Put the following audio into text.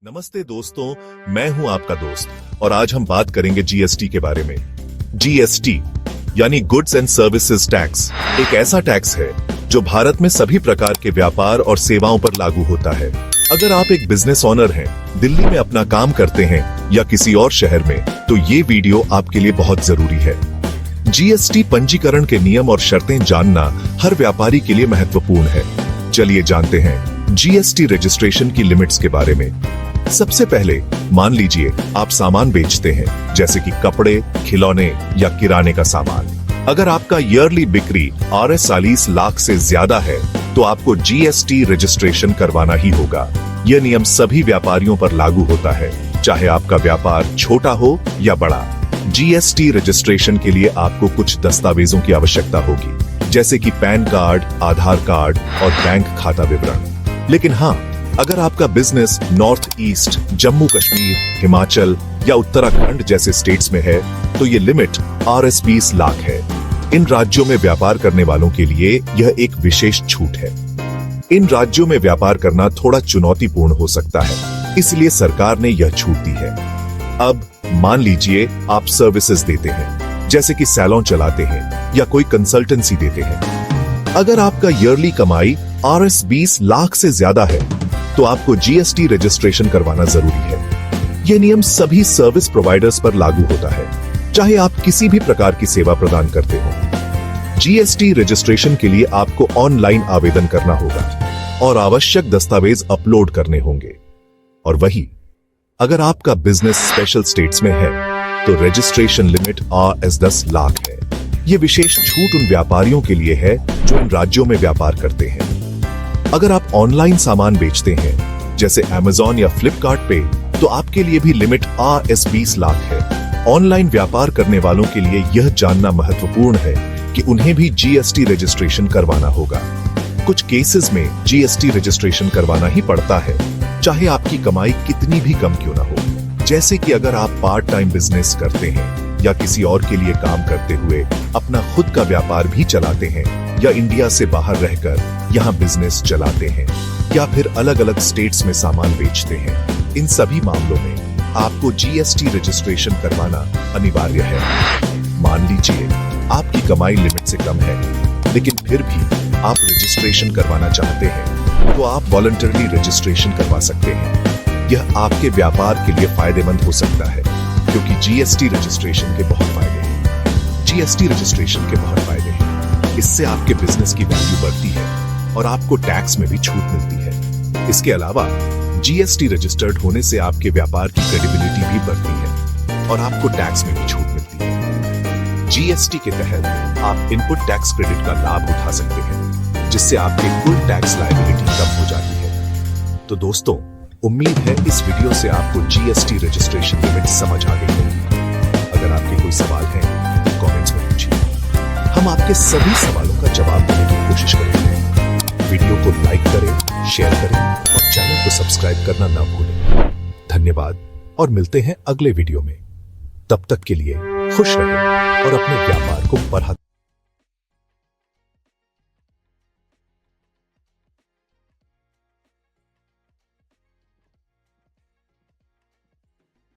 नमस्ते दोस्तों, मैं हूं आपका दोस्त और आज हम बात करेंगे जीएसटी के बारे में। जीएसटी यानी गुड्स एंड सर्विसेज टैक्स एक ऐसा टैक्स है जो भारत में सभी प्रकार के व्यापार और सेवाओं पर लागू होता है। अगर आप एक बिजनेस ओनर हैं, दिल्ली में अपना काम करते हैं या किसी और शहर में, तो ये वीडियो आपके लिए बहुत जरूरी है। जीएसटी पंजीकरण के नियम और शर्तें जानना हर व्यापारी के लिए महत्वपूर्ण है। चलिए जानते हैं जीएसटी रजिस्ट्रेशन की लिमिट्स के बारे में। सबसे पहले मान लीजिए आप सामान बेचते हैं, जैसे कि कपड़े, खिलौने या किराने का सामान। अगर आपका ईयरली बिक्री RS 40 लाख से ज्यादा है तो आपको जीएसटी रजिस्ट्रेशन करवाना ही होगा। यह नियम सभी व्यापारियों पर लागू होता है, चाहे आपका व्यापार छोटा हो या बड़ा। जीएसटी रजिस्ट्रेशन के लिए आपको कुछ दस्तावेजों की आवश्यकता होगी, जैसे कि पैन कार्ड, आधार कार्ड और बैंक खाता विवरण। लेकिन हाँ, अगर आपका business north east, Jammu Kashmir, Himachal या उत्तराखंड जैसे स्टेट्स में है तो ये लिमिट RS 20 लाख है। इन राज्यों में व्यापार करने वालों के लिए यह एक विशेष छूट है। इन राज्यों में व्यापार करना थोड़ा चुनौतीपूर्ण हो सकता है, इसलिए सरकार ने यह छूट दी है। अब मान लीजिए आप सर्विसेज देते हैं, जैसे कि सैलून चलाते हैं या कोई कंसल्टेंसी देते हैं। अगर आपका ईयरली कमाई RS 20 लाख से ज्यादा है तो आपको जीएसटी रजिस्ट्रेशन करवाना जरूरी है। यह नियम सभी सर्विस प्रोवाइडर्स पर लागू होता है, चाहे आप किसी भी प्रकार की सेवा प्रदान करते हो। जीएसटी रजिस्ट्रेशन के लिए आपको ऑनलाइन आवेदन करना होगा और आवश्यक दस्तावेज अपलोड करने होंगे। और वही, अगर आपका बिजनेस स्पेशल स्टेट्स में है तो रजिस्ट्रेशन लिमिट RS 10 लाख है। यह विशेष छूट उन व्यापारियों के लिए है जो इन राज्यों में व्यापार करते हैं। अगर आप ऑनलाइन सामान बेचते हैं, जैसे Amazon या Flipkart पे, तो आपके लिए भी लिमिट RS 20 लाख है। ऑनलाइन व्यापार करने वालों के लिए यह जानना महत्वपूर्ण है कि उन्हें भी जीएसटी रजिस्ट्रेशन करवाना होगा। कुछ केसेस में जीएसटी रजिस्ट्रेशन करवाना ही पड़ता है, चाहे आपकी कमाई कितनी भी कम क्यों ना हो। जैसे कि अगर आप पार्ट टाइम बिजनेस करते हैं या किसी और के लिए काम करते हुए अपना खुद का व्यापार भी चलाते हैं, या इंडिया से बाहर रहकर यहाँ बिजनेस चलाते हैं, या फिर अलग अलग स्टेट्स में सामान बेचते हैं, इन सभी मामलों में आपको जीएसटी रजिस्ट्रेशन करवाना अनिवार्य है। मान लीजिए आपकी कमाई लिमिट से कम है, लेकिन फिर भी आप रजिस्ट्रेशन करवाना चाहते हैं, तो आप वॉलंटरली रजिस्ट्रेशन करवा सकते हैं। यह आपके व्यापार के लिए फायदेमंद हो सकता है, क्योंकि जीएसटी रजिस्ट्रेशन के बहुत फायदे हैं। जीएसटी रजिस्ट्रेशन के बहुत फायदे हैं। इससे आपके बिजनेस की वैल्यू बढ़ती है और आपको टैक्स में भी छूट मिलती है। इसके अलावा जीएसटी रजिस्टर्ड होने से आपके व्यापार की क्रेडिबिलिटी भी बढ़ती है और आपको टैक्स में भी छूट मिलती है। जीएसटी के तहत आप इनपुट टैक्स क्रेडिट का लाभ उठा सकते हैं, जिससे आपकी कुल टैक्स लायबिलिटी कम हो जाती है। तो दोस्तों, उम्मीद है इस वीडियो से आपको जीएसटी रजिस्ट्रेशन लिमिट समझ आ गई होगी। अगर आपके कोई सवाल हैं तो कमेंट्स में पूछिए, हम आपके सभी सवालों का जवाब देने की कोशिश करेंगे। वीडियो को लाइक करें, शेयर करें और चैनल को सब्सक्राइब करना ना भूलें। धन्यवाद और मिलते हैं अगले वीडियो में। तब तक के लिए खुश रहें और अपने व्यापार को बढ़ाते